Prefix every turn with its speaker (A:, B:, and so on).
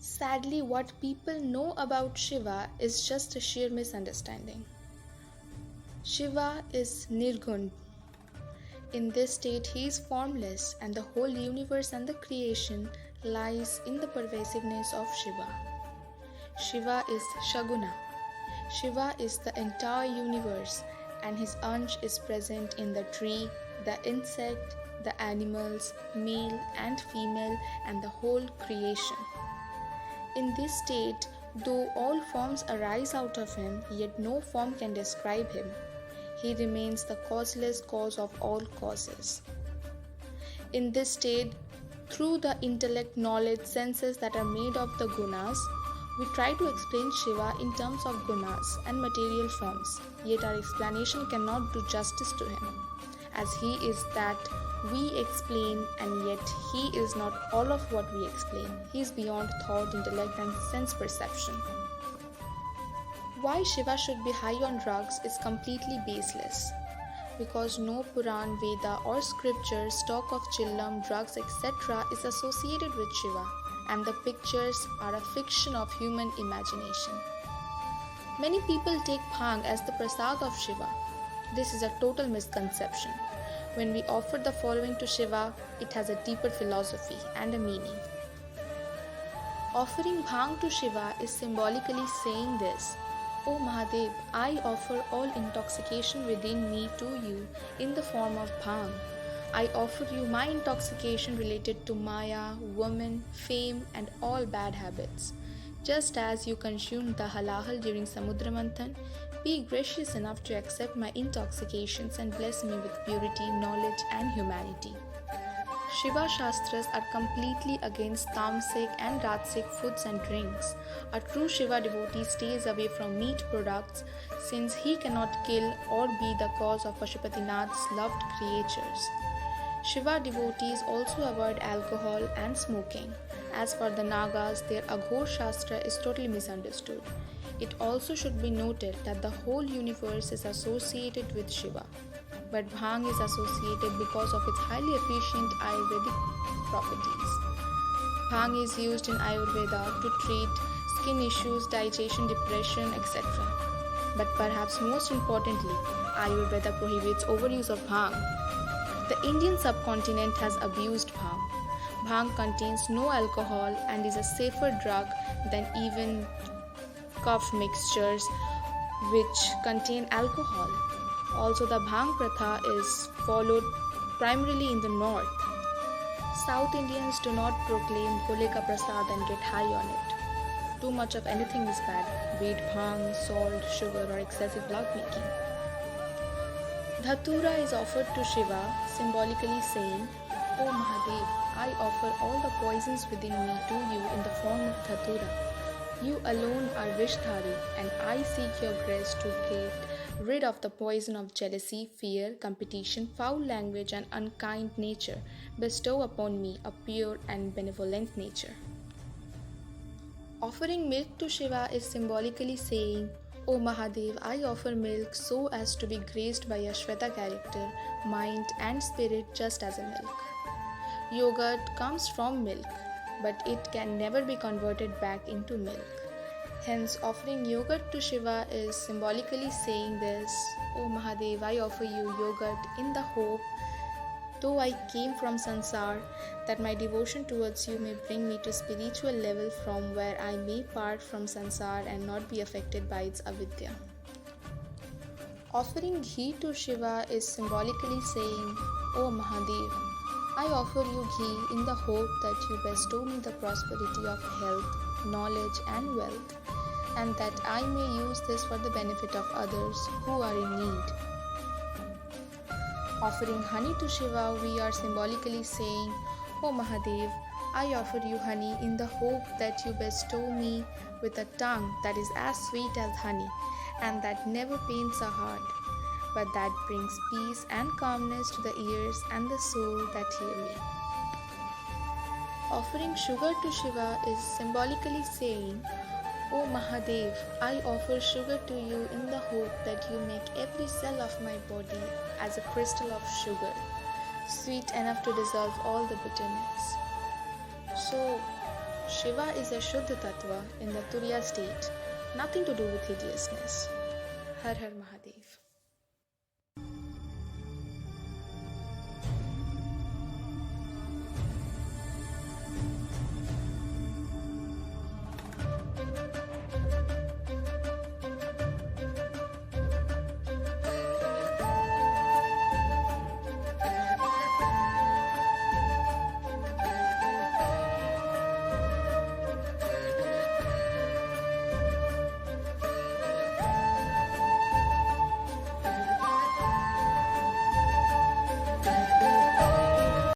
A: Sadly, what people know about Shiva is just a sheer misunderstanding. Shiva is Nirgun. In this state, he is formless, and the whole universe and the creation lies in the pervasiveness of Shiva. Shiva is Shaguna. Shiva is the entire universe, and his ansh is present in the tree, the insect, the animals, male and female, and the whole creation. In this state, though all forms arise out of him, yet no form can describe him. He remains the causeless cause of all causes. In this state, through the intellect, knowledge, senses that are made of the gunas, we try to explain Shiva in terms of gunas and material forms, yet our explanation cannot do justice to him, as he is that we explain, and yet he is not all of what we explain. He is beyond thought, intellect, and sense perception. Why Shiva should be high on drugs is completely baseless. Because no Puran, Veda, or scriptures talk of chillam, drugs, etc., is associated with Shiva, and the pictures are a fiction of human imagination. Many people take bhang as the prasad of Shiva. This is a total misconception. When we offer the following to Shiva, it has a deeper philosophy and a meaning. Offering bhang to Shiva is symbolically saying this: O Mahadev, I offer all intoxication within me to you in the form of bhang. I offer you my intoxication related to Maya, woman, fame, and all bad habits. Just as you consumed the halahal during Samudra Manthan, be gracious enough to accept my intoxications and bless me with purity, knowledge, and humanity. Shiva Shastras are completely against tamasic and rajasic foods and drinks. A true Shiva devotee stays away from meat products since he cannot kill or be the cause of Pashupatinath's loved creatures. Shiva devotees also avoid alcohol and smoking. As for the Nagas, their Aghor Shastra is totally misunderstood. It also should be noted that the whole universe is associated with Shiva, but bhang is associated because of its highly efficient Ayurvedic properties. Bhang is used in Ayurveda to treat skin issues, digestion, depression, etc. But perhaps most importantly, Ayurveda prohibits overuse of bhang. The Indian subcontinent has abused bhang. Bhang contains no alcohol and is a safer drug than even cough mixtures which contain alcohol. Also, the bhang pratha is followed primarily in the north. South Indians do not proclaim Bhole ka prasad and get high on it. Too much of anything is bad, be it bhang, salt, sugar, or excessive lovemaking. Dhatura is offered to Shiva, symbolically saying, O Mahadev, I offer all the poisons within me to you in the form of Dhatura. You alone are Vishdhari, and I seek your grace to get rid of the poison of jealousy, fear, competition, foul language, and unkind nature. Bestow upon me a pure and benevolent nature. Offering milk to Shiva is symbolically saying, O Mahadev, I offer milk so as to be graced by a Shweta character, mind, and spirit just as a milk. Yogurt comes from milk, but it can never be converted back into milk. Hence, offering yogurt to Shiva is symbolically saying this: O Mahadev, I offer you yogurt in the hope, though I came from sansar, that my devotion towards you may bring me to spiritual level from where I may part from sansar and not be affected by its avidya. Offering ghee to Shiva is symbolically saying, O Mahadev, I offer you ghee in the hope that you bestow me the prosperity of health, knowledge, and wealth, and that I may use this for the benefit of others who are in need. Offering honey to Shiva, we are symbolically saying, O Mahadev, I offer you honey in the hope that you bestow me with a tongue that is as sweet as honey, and that never pains a heart, but that brings peace and calmness to the ears and the soul that hear me. Offering sugar to Shiva is symbolically saying, O Mahadev, I offer sugar to you in the hope that you make every cell of my body as a crystal of sugar, sweet enough to dissolve all the bitterness. So, Shiva is a Shuddha Tattva in the Turiya state, nothing to do with hideousness. Har Har Mahadev.